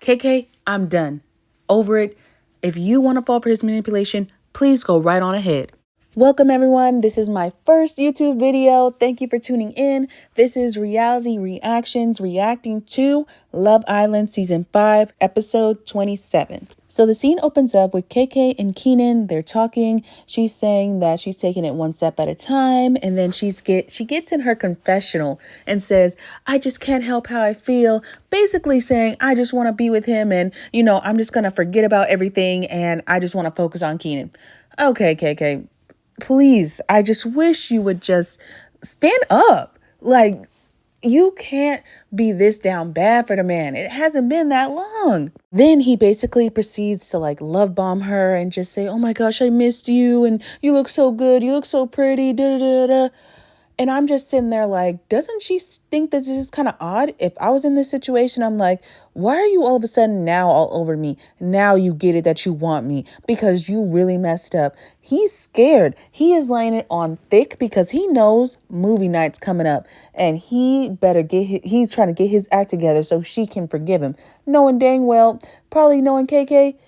KK, I'm done. Over it. If you want to fall for his manipulation, please go right on ahead. Welcome everyone. This is my first YouTube video. Thank you for tuning in. This is Reality Reactions reacting to Love Island Season 5, Episode 27. So the scene opens up with KK and Keenan. They're talking. She's saying that she's taking it one step at a time. And then she gets in her confessional and says, I just can't help how I feel. Basically saying, I just want to be with him. And, I'm just going to forget about everything. And I just want to focus on Keenan. Okay, KK. Please, I just wish you would just stand up. Like, you can't be this down bad for the man. It hasn't been that long. Then he basically proceeds to love bomb her and just say, oh my gosh, I missed you. And you look so good. You look so pretty. Da, da, da, da. And I'm just sitting there like, doesn't she think that this is kind of odd? If I was in this situation, I'm like, why are you all of a sudden now all over me? Now you get it that you want me because you really messed up. He's scared. He is laying it on thick because he knows movie night's coming up and he's trying to get his act together so she can forgive him. Knowing dang well, probably knowing KK,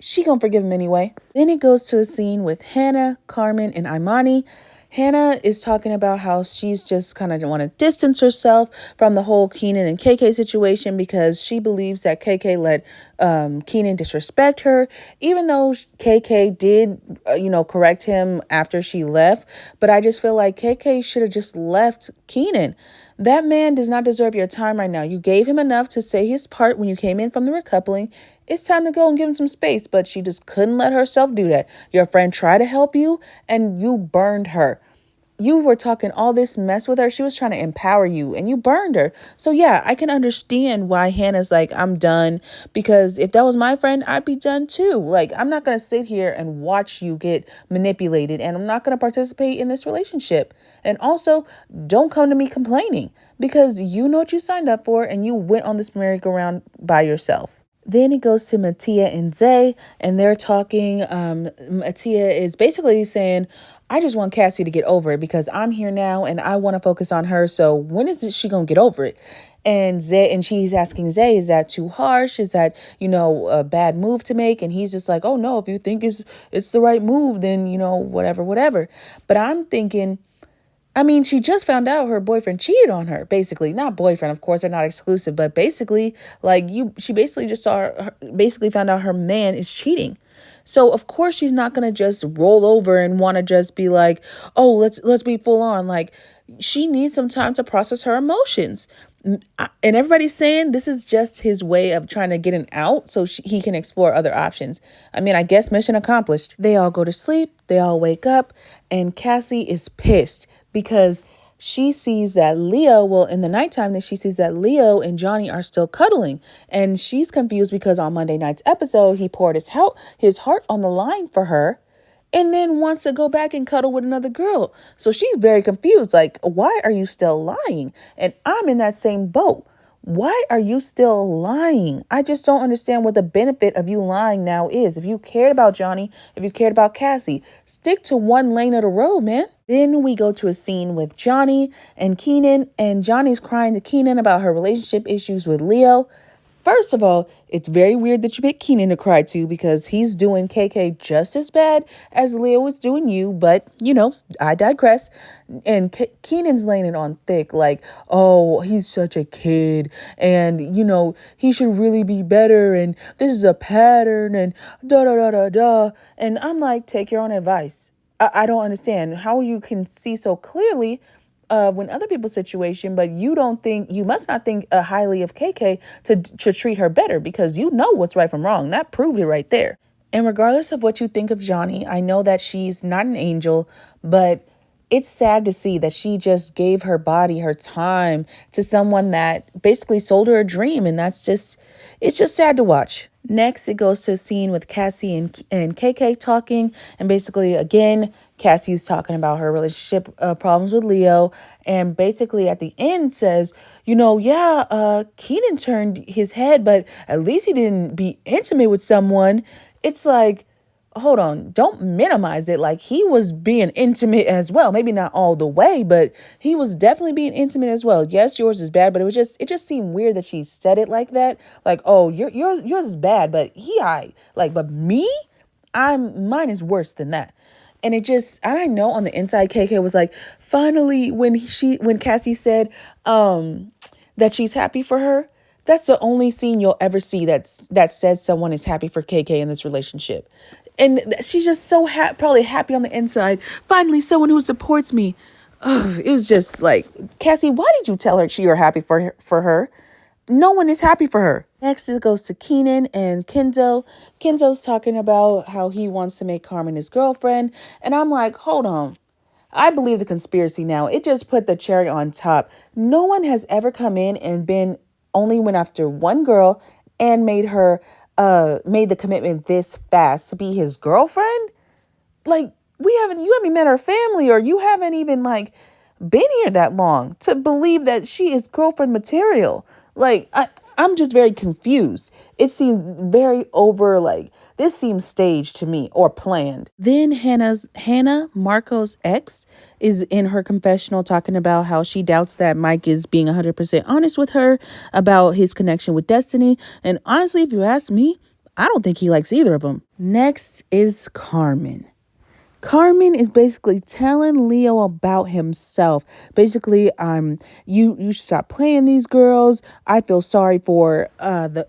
she gonna forgive him anyway. Then it goes to a scene with Hannah, Carmen, and Imani. Hannah is talking about how she's just kind of want to distance herself from the whole Keenan and KK situation because she believes that KK let Keenan disrespect her, even though KK did, correct him after she left. But I just feel like KK should have just left Keenan. That man does not deserve your time right now. You gave him enough to say his part when you came in from the recoupling. It's time to go and give him some space, but she just couldn't let herself do that. Your friend tried to help you and you burned her. You were talking all this mess with her. She was trying to empower you and you burned her. So yeah, I can understand why Hannah's like, I'm done, because if that was my friend, I'd be done too. Like, I'm not going to sit here and watch you get manipulated, and I'm not going to participate in this relationship. And also, don't come to me complaining because you know what you signed up for and you went on this merry-go-round by yourself. Then it goes to Matia and Zay, and they're talking. Matia is basically saying, I just want Cassie to get over it because I'm here now and I want to focus on her. So when is she going to get over it? And she's asking Zay, is that too harsh? Is that, a bad move to make? And he's just like, oh no, if you think it's the right move, then, whatever. But I'm thinking, she just found out her boyfriend cheated on her, basically. Not boyfriend, of course, they're not exclusive, but basically, she basically just found out her man is cheating. So, of course, she's not going to just roll over and want to just be like, oh, let's be full on. Like, she needs some time to process her emotions. And everybody's saying this is just his way of trying to get an out so he can explore other options. I guess mission accomplished. They all go to sleep. They all wake up. And Cassie is pissed because she sees that in the nighttime, she sees that Leo and Johnny are still cuddling. And she's confused because on Monday night's episode, he poured his heart on the line for her and then wants to go back and cuddle with another girl. So she's very confused. Like, why are you still lying? And I'm in that same boat. Why are you still lying? I just don't understand what the benefit of you lying now is. If you cared about Johnny, if you cared about Cassie, stick to one lane of the road, man. Then we go to a scene with Johnny and Keenan, and Johnny's crying to Keenan about her relationship issues with Leo. First of all, it's very weird that you picked Keenan to cry to because he's doing KK just as bad as Leo was doing you. But, I digress. And Keenan's laying it on thick like, oh, he's such a kid and, he should really be better. And this is a pattern and da da da da da. And I'm like, take your own advice. I don't understand how you can see so clearly when other people's situation, but you must not think highly of KK to treat her better because you know what's right from wrong. That proved it right there. And regardless of what you think of Johnny, I know that she's not an angel, but it's sad to see that she just gave her body, her time to someone that basically sold her a dream. And it's just sad to watch. Next, it goes to a scene with Cassie and KK talking. And basically, again, Cassie's talking about her relationship problems with Leo. And basically at the end says, Keenan turned his head, but at least he didn't be intimate with someone. It's like, hold on, don't minimize it. Like, he was being intimate as well. Maybe not all the way, but he was definitely being intimate as well. Yes, yours is bad, but it just seemed weird that she said it like that. Like, oh, yours is bad, but but me, mine is worse than that. And I know on the inside, KK was like, finally, when Cassie said, that she's happy for her, that's the only scene you'll ever see that says someone is happy for KK in this relationship. And she's just so probably happy on the inside. Finally, someone who supports me. Oh, it was just like, Cassie, why did you tell her you're happy for her? No one is happy for her. Next, it goes to Keenan and Kenzo. Kenzo's talking about how he wants to make Carmen his girlfriend. And I'm like, hold on. I believe the conspiracy now. It just put the cherry on top. No one has ever come in and only went after one girl and made the commitment this fast to be his girlfriend. Like, you haven't met her family, or you haven't even been here that long to believe that she is girlfriend material. Like, I'm just very confused. It seemed very this seems staged to me or planned. Then Hannah, Marco's ex, is in her confessional talking about how she doubts that Mike is being 100% honest with her about his connection with Destiny. And honestly, if you ask me, I don't think he likes either of them. Next is Carmen. Carmen is basically telling Leo about himself. Basically, you should stop playing these girls. I feel sorry for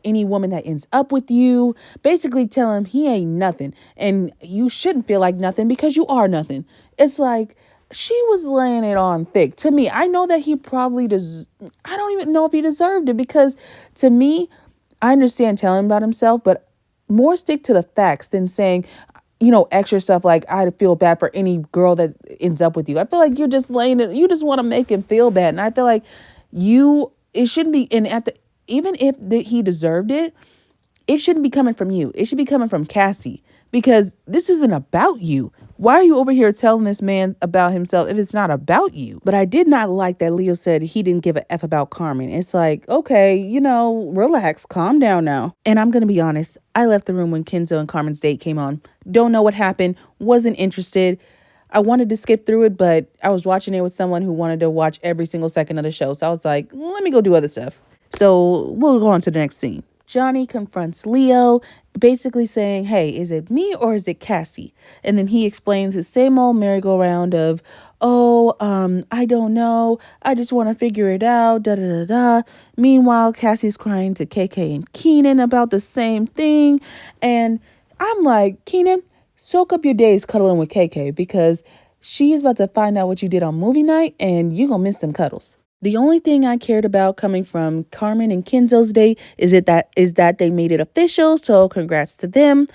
any woman that ends up with you. Basically telling him he ain't nothing, and you shouldn't feel like nothing because you are nothing. It's like she was laying it on thick. To me, I know that he probably does. I don't even know if he deserved it, because to me, I understand telling him about himself, but more stick to the facts than saying, extra stuff like, I feel bad for any girl that ends up with you. I feel like you're just laying it. You just want to make him feel bad. And I feel like it shouldn't be, even if he deserved it, it shouldn't be coming from you. It should be coming from Cassie, because this isn't about you. Why are you over here telling this man about himself if it's not about you? But I did not like that Leo said he didn't give a F about Carmen. It's like, okay, relax, calm down now. And I'm going to be honest. I left the room when Kenzo and Carmen's date came on. Don't know what happened. Wasn't interested. I wanted to skip through it, but I was watching it with someone who wanted to watch every single second of the show. So I was like, let me go do other stuff. So we'll go on to the next scene. Johnny confronts Leo, basically saying, hey, is it me or is it Cassie? And then he explains his same old merry-go-round of, I don't know. I just want to figure it out, da-da-da-da. Meanwhile, Cassie's crying to KK and Keenan about the same thing. And I'm like, Keenan, soak up your days cuddling with KK, because she is about to find out what you did on movie night, and you're going to miss them cuddles. The only thing I cared about coming from Carmen and Kenzo's date is that they made it official. So congrats to them.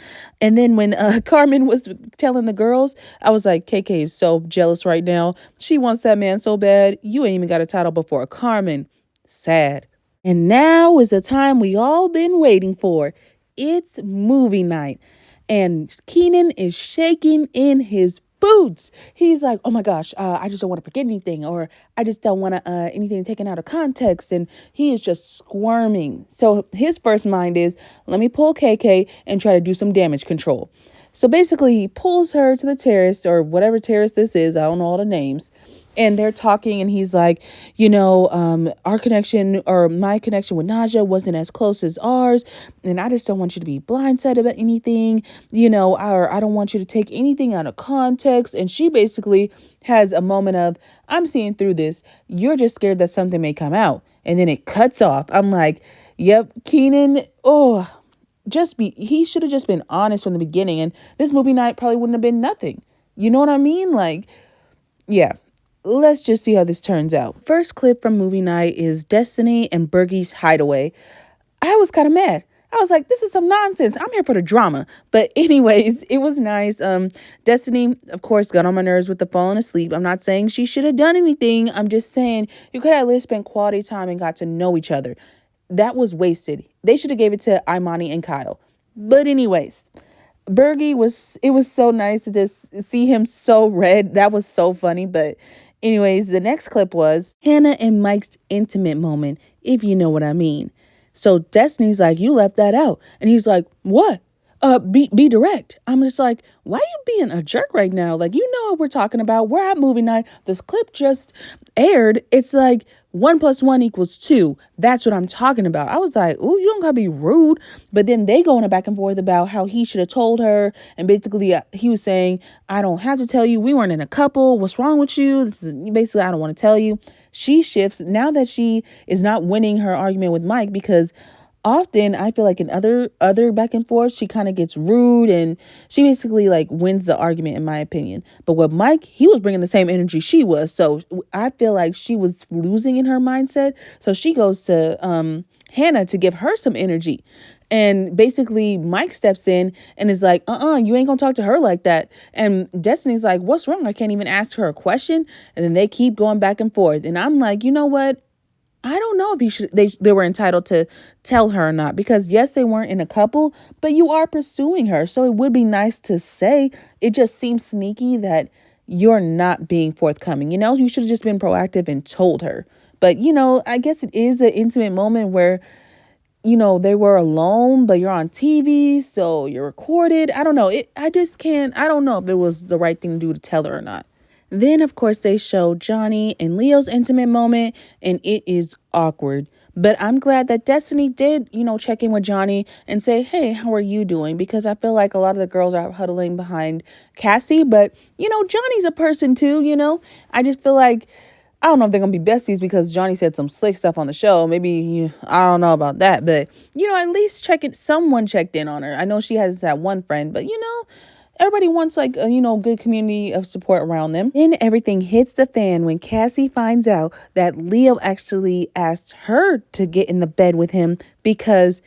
And then when Carmen was telling the girls, I was like, KK is so jealous right now. She wants that man so bad. You ain't even got a title before Carmen. Sad. And now is the time we all been waiting for. It's movie night. And Keenan is shaking in his boots. He's like, oh my gosh, I just don't want to forget anything, or I just don't want anything taken out of context. And he is just squirming. So his first mind is, let me pull KK and try to do some damage control. So basically he pulls her to the terrace, or whatever terrace this is. I don't know all the names. And they're talking, and he's like, our connection, or my connection with Naja, wasn't as close as ours. And I just don't want you to be blindsided about anything, or I don't want you to take anything out of context. And she basically has a moment of, I'm seeing through this. You're just scared that something may come out. And then it cuts off. I'm like, yep, Keenan, he should have just been honest from the beginning. And this movie night probably wouldn't have been nothing. You know what I mean? Yeah. Let's just see how this turns out. First clip from movie night is Destiny and Bergie's hideaway. I was kind of mad. I was like, this is some nonsense. I'm here for the drama. But anyways, it was nice. Destiny, of course, got on my nerves with the falling asleep. I'm not saying she should have done anything. I'm just saying you could at least spend quality time and got to know each other. That was wasted. They should have gave it to Imani and Kyle. But anyways, Bergie it was so nice to just see him so red. That was so funny. But anyways, the next clip was Hannah and Mike's intimate moment, if you know what I mean. So Destiny's like, you left that out. And he's like, what? be direct. I'm just like, why are you being a jerk right now? Like, you know what we're talking about. We're at movie night. This clip just aired. It's like 1+1 = 2. That's what I'm talking about. I was like, oh, you don't gotta be rude. But then they go in a back and forth about how he should have told her. And basically he was saying, I don't have to tell you. We weren't in a couple. What's wrong with you? This is basically, I don't want to tell you. She shifts now that she is not winning her argument with Mike, because often I feel like in other back and forth, she kind of gets rude and she basically like wins the argument, in my opinion. But with Mike, he was bringing the same energy she was. So I feel like she was losing in her mindset. So she goes to Hannah to give her some energy. And basically Mike steps in and is like, you ain't gonna talk to her like that. And Destiny's like, what's wrong? I can't even ask her a question. And then they keep going back and forth. And I'm like, you know what? I don't know if they were entitled to tell her or not, because yes, they weren't in a couple, but you are pursuing her. So it would be nice to say. It just seems sneaky that you're not being forthcoming. You should have just been proactive and told her. But, I guess it is an intimate moment where, they were alone, but you're on TV, so you're recorded. I don't know. I don't know if it was the right thing to do to tell her or not. Then, of course, they show Johnny and Leo's intimate moment, and it is awkward. But I'm glad that Destiny did, check in with Johnny and say, hey, how are you doing? Because I feel like a lot of the girls are huddling behind Cassie. But, Johnny's a person too, I just feel like, I don't know if they're going to be besties because Johnny said some slick stuff on the show. Maybe, I don't know about that. But, at least someone checked in on her. I know she has that one friend, but, everybody wants like a, good community of support around them. Then everything hits the fan when Cassie finds out that Leo actually asked her to get in the bed with him because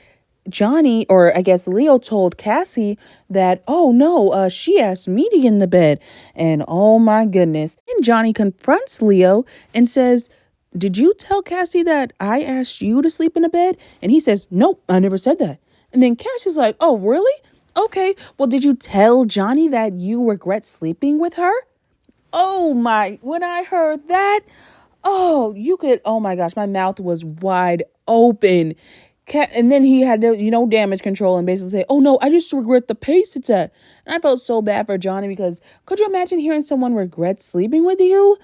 Johnny, or I guess Leo, told Cassie that, oh no, she asked me to get in the bed. And oh my goodness. And Johnny confronts Leo and says, did you tell Cassie that I asked you to sleep in the bed? And he says, nope, I never said that. And then Cassie's like, oh, really? Okay, well, did you tell Johnny that you regret sleeping with her? Oh my, when I heard that, oh my gosh, my mouth was wide open. And then he had to, damage control and basically say, oh no, I just regret the pace it's at. And I felt so bad for Johnny because could you imagine hearing someone regret sleeping with you?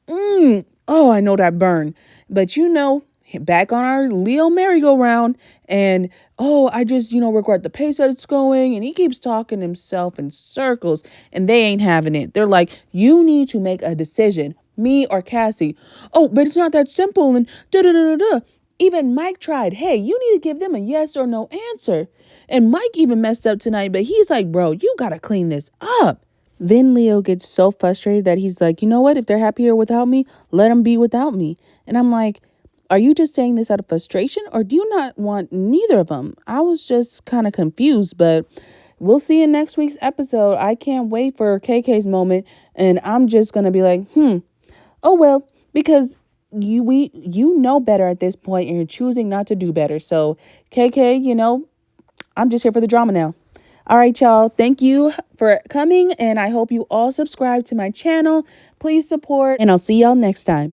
Oh, I know that burn. But back on our Leo merry-go-round, and I just regret the pace that it's going, and he keeps talking himself in circles, and they ain't having it. They're like, you need to make a decision, me or Cassie. Oh, but it's not that simple, and da-da-da-da-da. Even Mike tried. Hey, you need to give them a yes or no answer. And Mike even messed up tonight, but he's like, bro, you gotta clean this up. Then Leo gets so frustrated that he's like, you know what? If they're happier without me, let them be without me. And I'm like, are you just saying this out of frustration, or do you not want neither of them? I was just kind of confused, but we'll see in next week's episode. I can't wait for KK's moment, and I'm just going to be like, oh well, because you know better at this point, and you're choosing not to do better. So KK, I'm just here for the drama now. All right, y'all. Thank you for coming, and I hope you all subscribe to my channel. Please support, and I'll see y'all next time.